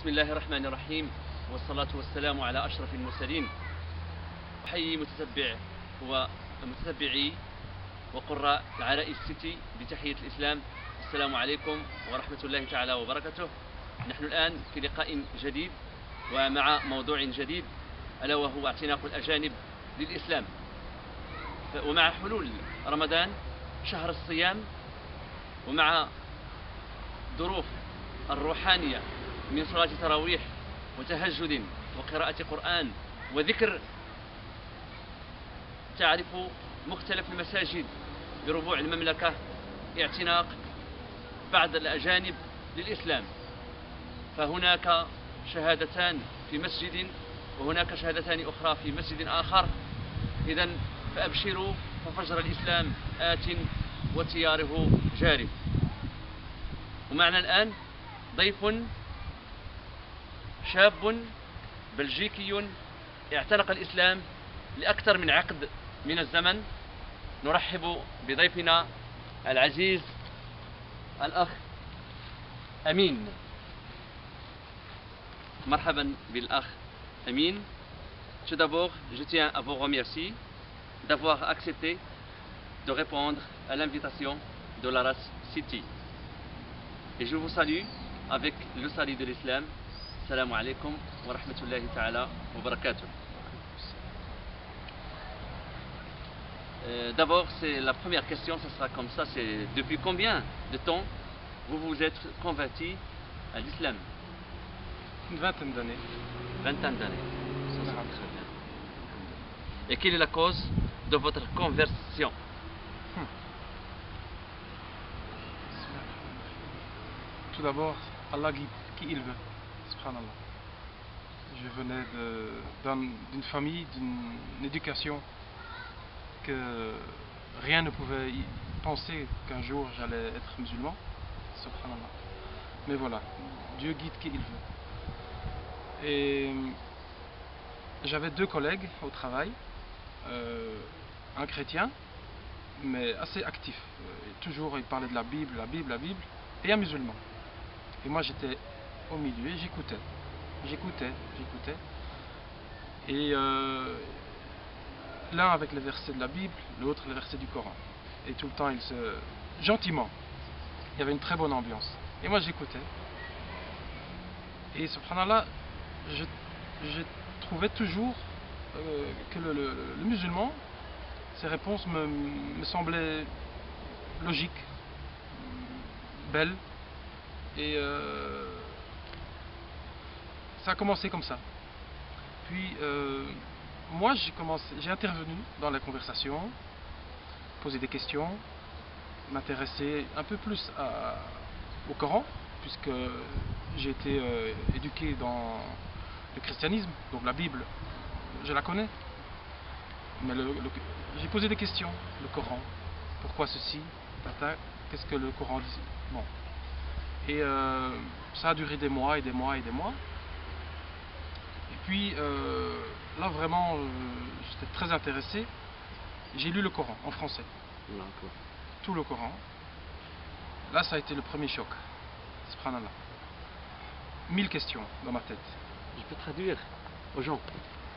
بسم الله الرحمن الرحيم، والصلاة والسلام على أشرف المرسلين. أحيي متتبعي وقراء العراء السيتي بتحية الإسلام. السلام عليكم ورحمة الله تعالى وبركاته. نحن الآن في لقاء جديد ومع موضوع جديد، ألا وهو اعتناق الأجانب للإسلام. ومع حلول رمضان شهر الصيام، ومع ظروف الروحانية من صلاة تراويح وتهجد وقراءة قرآن وذكر، تعرف مختلف المساجد بربوع المملكة اعتناق بعض الأجانب للإسلام. فهناك شهادتان في مسجد، وهناك شهادتان أخرى في مسجد آخر. إذن فأبشروا، ففجر الإسلام آت وتياره جارف. ومعنا الآن ضيف شاب بلجيكي اعتنق الإسلام لأكثر من عقد من الزمن. نرحب بضيفنا العزيز الأخ أمين. مرحبا بالأخ أمين. Tout d'abord, je tiens à vous remercier d'avoir accepté de répondre à l'invitation de l'Aras City. Et je vous salue avec le salut de l'islam. Salam alaikum wa rahmatullahi ta'ala wa barakatuh. D'abord, c'est la première question, ça sera comme ça, c'est depuis combien de temps vous vous êtes converti à l'islam? Une vingtaine d'années. Vingtaine d'années. Ça sera très bien. Et quelle est la cause de votre conversion? Tout d'abord, Allah guide qui il veut. Subhanallah. Je venais d'une famille, d'une éducation que rien ne pouvait y penser qu'un jour j'allais être musulman. Subhanallah. Mais voilà, Dieu guide qui il veut. Et j'avais deux collègues au travail, un chrétien, mais assez actif. Toujours il parlait de la Bible, et un musulman. Et moi j'étais au milieu et j'écoutais. Et l'un avec les versets de la Bible, l'autre les versets du Coran. Et tout le temps gentiment, il y avait une très bonne ambiance. Et moi j'écoutais. Et subhanallah, je trouvais toujours que le musulman, ses réponses me semblaient logiques, belles. Et ça a commencé comme ça. Puis moi j'ai intervenu dans la conversation, posé des questions, m'intéresser un peu plus au Coran, puisque j'ai été éduqué dans le christianisme, donc la Bible, je la connais. Mais j'ai posé des questions. Le Coran, pourquoi ceci, qu'est-ce que le Coran dit? Bon. Et ça a duré des mois. Et puis là vraiment, j'étais très intéressé. J'ai lu le Coran en français. Tout le Coran. Là, ça a été le premier choc. Subhanallah. 1000 questions dans ma tête. Je peux traduire aux gens.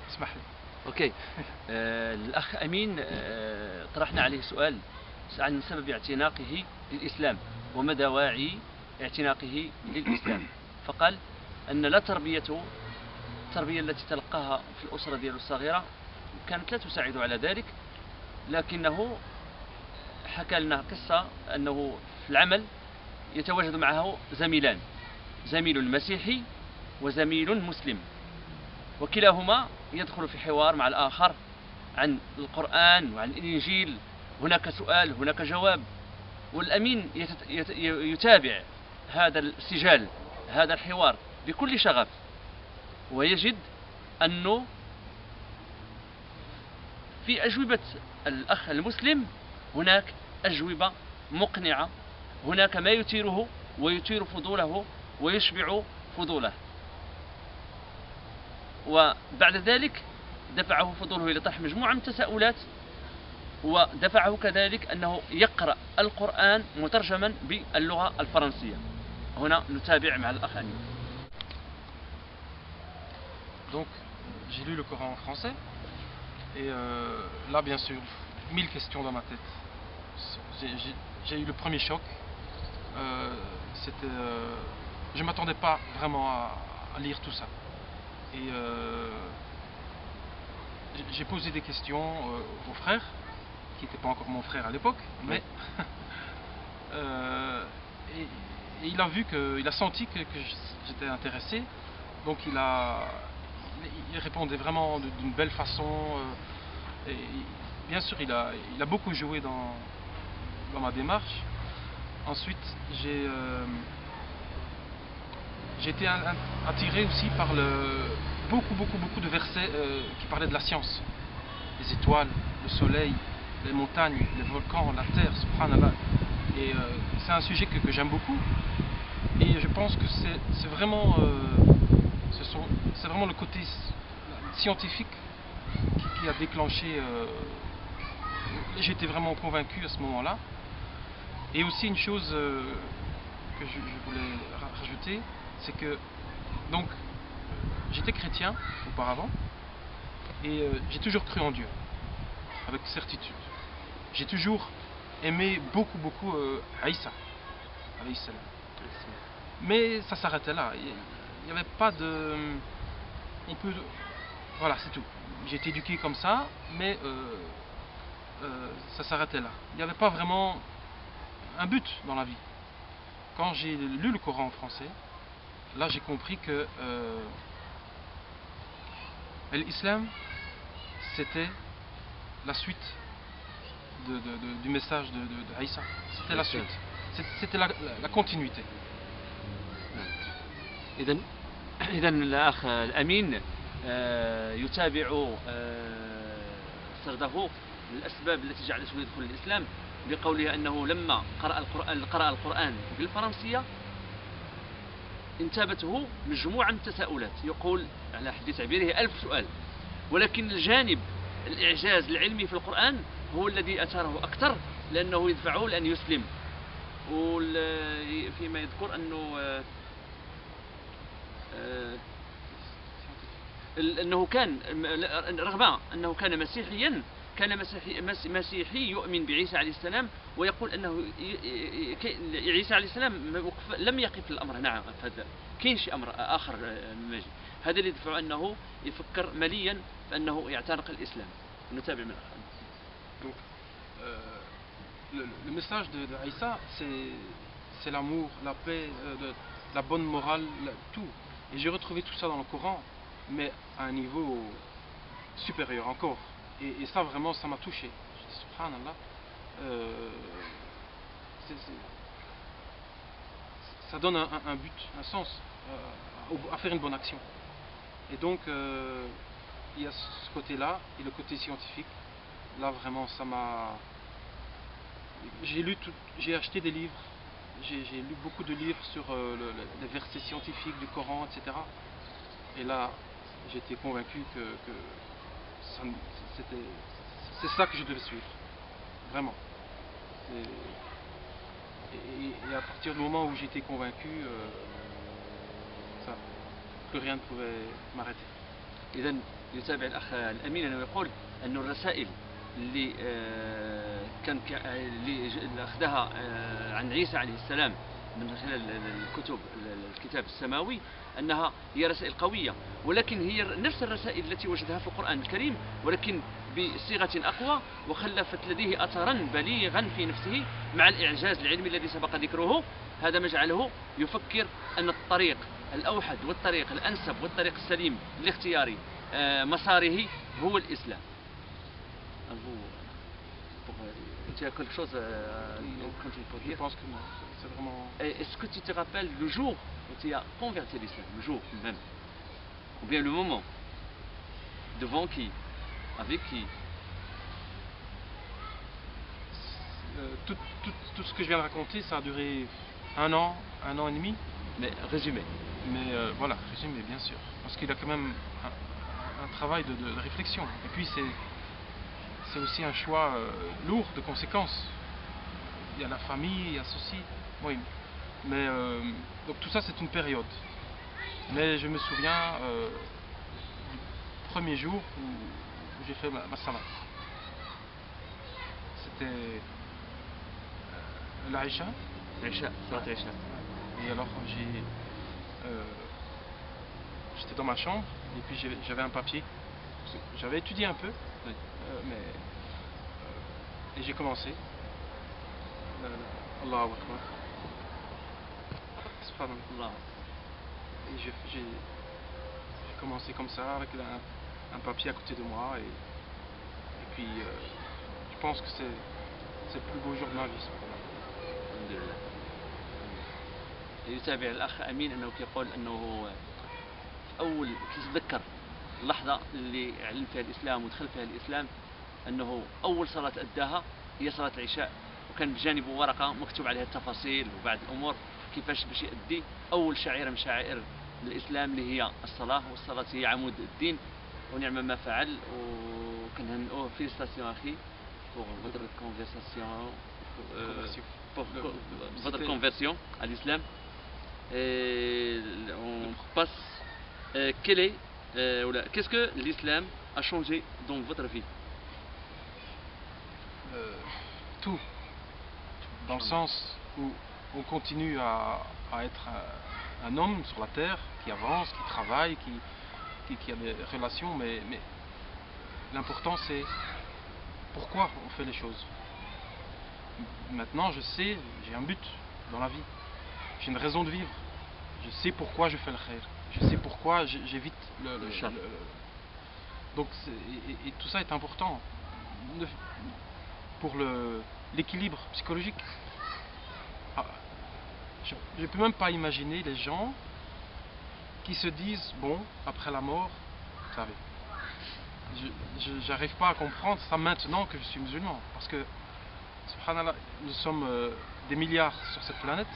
اسمح لي. اوكي. الأخ أمين طرحنا عليه سؤال عن سبب اعتناقه للإسلام وما دواعي اعتناقه للإسلام. فقال أن لا التربية التي تلقاها في الأسرة ديالو الصغيرة كانت لا تساعده على ذلك، لكنه حكى لنا قصة أنه في العمل يتواجد معه زميلان، زميل مسيحي وزميل مسلم، وكلاهما يدخل في حوار مع الآخر عن القرآن وعن الإنجيل. هناك سؤال، هناك جواب، والأمين يتابع هذا السجال، هذا الحوار بكل شغف، ويجد أنه في أجوبة الأخ المسلم هناك أجوبة مقنعة، هناك ما يثيره ويثير فضوله ويشبع فضوله. وبعد ذلك دفعه فضوله إلى طرح مجموعة من التساؤلات، ودفعه كذلك أنه يقرأ القرآن مترجما باللغة الفرنسية. هنا نتابع مع الأخ أمين. Donc j'ai lu le Coran en français et là bien sûr 1000 questions dans ma tête. J'ai eu le premier choc. Je ne m'attendais pas vraiment à lire tout ça. Et j'ai posé des questions au frère, qui n'était pas encore mon frère à l'époque, mais et il a vu il a senti que j'étais intéressé, donc il répondait vraiment d'une belle façon. Et bien sûr, il a beaucoup joué dans ma démarche. Ensuite, j'ai été attiré aussi par beaucoup de versets qui parlaient de la science. Les étoiles, le soleil, les montagnes, les volcans, la terre, subhanallah. Et c'est un sujet que j'aime beaucoup. Et je pense que c'est vraiment, vraiment le côté scientifique qui a déclenché. J'étais vraiment convaincu à ce moment-là. Et aussi une chose que je voulais rajouter, c'est que donc j'étais chrétien auparavant et j'ai toujours cru en Dieu avec certitude. J'ai toujours aimé beaucoup Aïssa, alayhi salam. Mais ça s'arrêtait là. Il n'y avait pas de... Voilà, c'est tout. J'ai été éduqué comme ça, mais ça s'arrêtait là. Il n'y avait pas vraiment un but dans la vie. Quand j'ai lu le Coran en français, là j'ai compris que l'islam c'était la suite du message de Aïssa. C'était la suite. C'était la continuité. إذا الأخ الأمين يتابع صغده الأسباب التي جعلته يدخل الإسلام بقوله أنه لما قرأ القرآن بالفرنسية انتابته مجموعة من التساؤلات، يقول على حد تعبيره 1000 سؤال، ولكن الجانب الإعجاز العلمي في القرآن هو الذي أثاره أكثر لأنه يدفعه لأن يسلم. وفيما يذكر أنه كان رغم أنه كان مسيحيا، كان مسيحي يؤمن بعيسى عليه السلام ويقول أنه عيسى عليه السلام لم يقف الأمر. نعم، كاين شي أمر آخر ماجي، هذا اللي يدفع أنه يفكر مليا فأنه يعتنق الإسلام. نتابع من الأخ. Donc, le message de Aïssa, c'est l'amour, la paix, la bonne morale, tout. Et j'ai retrouvé tout ça dans le Coran, mais à un niveau supérieur encore. Et ça vraiment, ça m'a touché. Je dis subhanallah, ça donne un but, un sens à faire une bonne action. Et donc il y a ce côté-là et le côté scientifique. Là vraiment, ça m'a. J'ai acheté des livres. J'ai lu beaucoup de livres sur les versets scientifiques du Coran, etc. Et là, j'étais convaincu que c'est ça que je devais suivre. Vraiment. Et à partir du moment où j'étais convaincu, plus rien ne pouvait m'arrêter. إذن يتابع الأخ الأمين أنه يقول أن الرسائل اللي اللي أخذها عن عيسى عليه السلام من خلال الكتاب السماوي أنها هي رسائل قوية، ولكن هي نفس الرسائل التي وجدها في القرآن الكريم ولكن بصيغة أقوى، وخلفت لديه أثرا بليغا في نفسه مع الإعجاز العلمي الذي سبق ذكره. هذا ما جعله يفكر أن الطريق الأوحد والطريق الأنسب والطريق السليم لاختيار مساره هو الإسلام. Tu as quelque chose à Je pense que non, c'est vraiment... Est-ce que tu te rappelles le jour où tu as converti l'islam, le jour même, ou bien le moment, devant qui, avec qui? Tout ce que je viens de raconter, ça a duré un an et demi. Mais résumé. Mais voilà, résumé bien sûr, parce qu'il y a quand même un travail de réflexion. Et puis c'est aussi un choix lourd de conséquences. Il y a la famille, il y a ceci. Oui. Mais donc tout ça c'est une période. Mais je me souviens premier jour où j'ai fait ma salat. C'était l'Aïcha. Aïcha, salat Aïcha. Et alors j'étais dans ma chambre et puis j'avais un papier. J'avais étudié un peu, Oui. et j'ai commencé. Allahu Akbar. Subhanallah. Allah. Et j'ai commencé comme ça avec un papier à côté de moi et puis je pense que c'est le plus beau jour de ma vie. الحمد لله. يتابع الأخ أمين أنه يقول أنه في أول كيتذكر اللحظة اللي علم فيها الإسلام ودخل فيها الإسلام، أنه أول صلاة أداها هي صلاة العشاء، وكان بجانبه ورقة مكتوب عليها التفاصيل وبعض الأمور كيفاش باش يأدي أول شعيرة من شعائر الإسلام اللي هي الصلاة، والصلاة هي عمود الدين، ونعم ما فعل. وكنهنئوه فيليستاسيون أخي pour votre conversation, pour votre conversion à l'islam. Et on passe. Qu'est-ce que l'islam a changé dans votre vie? Tout. Dans le sens où on continue à être un homme sur la terre qui avance, qui travaille, qui a des relations, mais l'important c'est pourquoi on fait les choses. Maintenant je sais, j'ai un but dans la vie, j'ai une raison de vivre, je sais pourquoi je fais le khair, je sais pourquoi j'évite le shar. Donc et tout ça est important pour l'équilibre psychologique. Je ne peux même pas imaginer les gens qui se disent bon, après la mort, vous savez, j'arrive pas à comprendre ça maintenant que je suis musulman, parce que subhanallah, nous sommes des milliards sur cette planète,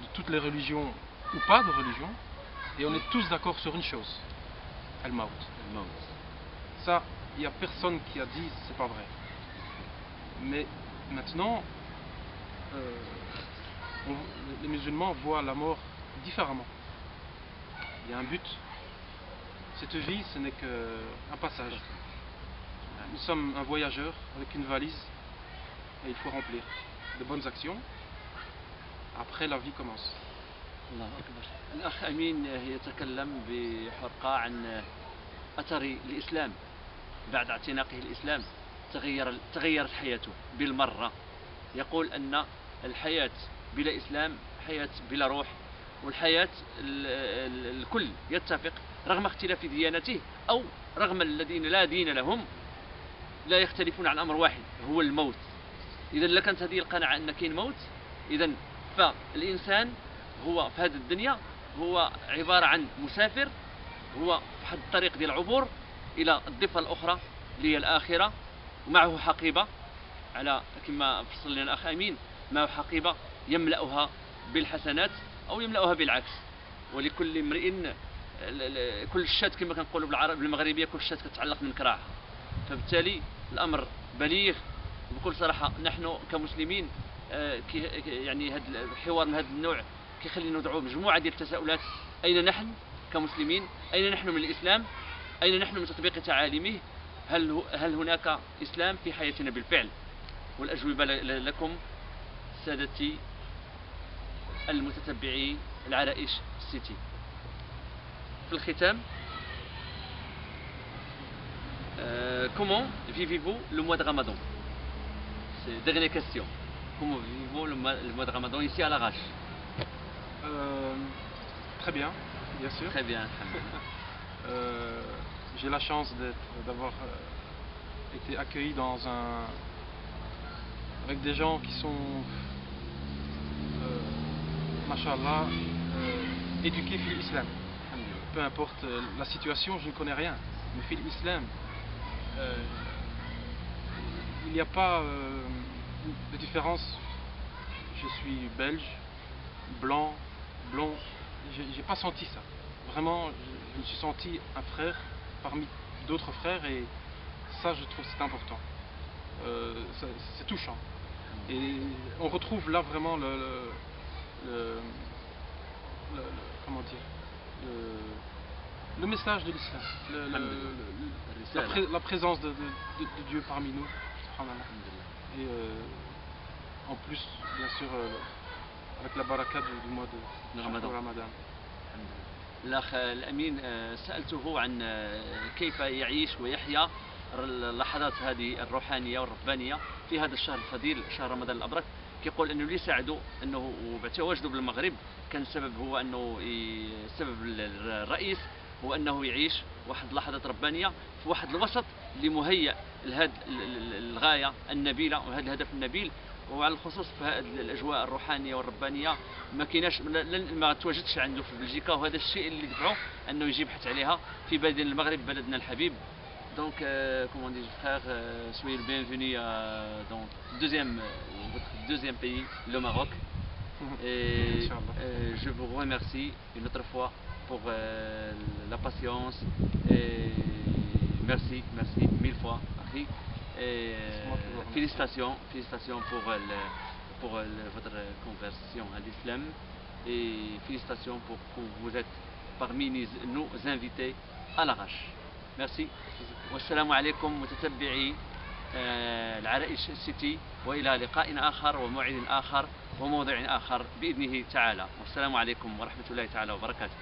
de toutes les religions ou pas de religion, et on est tous d'accord sur une chose, al-maut. Ça, il n'y a personne qui a dit c'est pas vrai. Mais maintenant, les musulmans voient la mort différemment. Il y a un but. Cette vie, ce n'est qu'un passage. Nous sommes un voyageur avec une valise et il faut remplir de bonnes actions. Après, la vie commence. الله أكبر. الأخ أمين يتكلم بحرقة عن أثر الإسلام بعد اعتناقه الإسلام. تغيرت حياته بالمرة. يقول أن الحياة بلا إسلام حياة بلا روح، والحياة الكل يتفق رغم اختلاف ديانته أو رغم الذين لا دين لهم لا يختلفون عن أمر واحد، هو الموت. إذا لكانت هذه القناعة أن كاين موت، إذا فالإنسان هو في هذه الدنيا هو عبارة عن مسافر، هو في حد الطريق ديال العبور إلى الضفة الأخرى اللي هي الآخرة، ومعه حقيبة على كما فصل لنا الأخ أمين، معه حقيبة يملأها بالحسنات أو يملأها بالعكس. ولكل امرئ كل الشات كما كنقولوا بالمغربية كل الشات كتعلق من كراعها. فبالتالي الأمر بليغ. بكل صراحة نحن كمسلمين يعني هذا الحوار من هذا النوع كيخلينا ندعو مجموعة ديال التساؤلات: أين نحن كمسلمين؟ أين نحن من الإسلام؟ أين نحن من تطبيق تعاليمه؟ هل هناك إسلام في حياتنا بالفعل؟ والأجوبة لكم سادتي المتتبعي العرائش السيتي. في الختام، comment vivez-vous le mois de Ramadan? C'est dernière question. Comment vivez-vous le mois de Ramadan ici à l'Arrache? Très bien, bien sûr. Très bien. J'ai la chance d'avoir été accueilli avec des gens qui sont, mashallah, éduqués fil islam. Peu importe la situation, je ne connais rien. Mais fil islam, il n'y a pas de différence. Je suis belge, blanc, blond. J'ai pas senti ça. Vraiment, je me suis senti un frère parmi d'autres frères, et ça, je trouve c'est important. C'est touchant. Et on retrouve là vraiment comment dire, Le message de l'islam, الرسالة. la présence de Dieu parmi nous, subhanallah. الحمد لله. Et en plus, bien sûr, avec la baraka du mois de Ramadan. Ramadan. الحمد لله. الأخ الأمين سألته عن كيف يعيش ويحيا اللحظات هذه الروحانية والربانية في هذا الشهر الفضيل، شهر رمضان الأبرك. كيقول أنه اللي يساعده أنه بتواجده بالمغرب كان السبب هو أنه السبب الرئيس هو أنه يعيش واحد لحظات ربانية في واحد الوسط اللي مهيأ لهذه الغاية النبيلة وهذا الهدف النبيل، وعلى الخصوص في هذه الاجواء الروحانيه والربانيه ما كايناش ما تواجدش عنده في بلجيكا، وهذا الشيء اللي دفعه انه يجي يبحث عليها في بلد المغرب بلدنا الحبيب. دونك كومون دي frère, soyez le bienvenu dans votre deuxième pays, le Maroc. Et je vous remercie une autre fois pour la patience et merci mille fois Akhi. Et félicitations pour votre conversion à l'islam, et félicitations pour que vous êtes parmi nos invités à l'arrache. Merci. والسلام عليكم متتبعي العرائش سيتي، وإلى لقاء آخر وموعد آخر وموضوع آخر بإذنه تعالى. والسلام عليكم ورحمة الله تعالى وبركاته.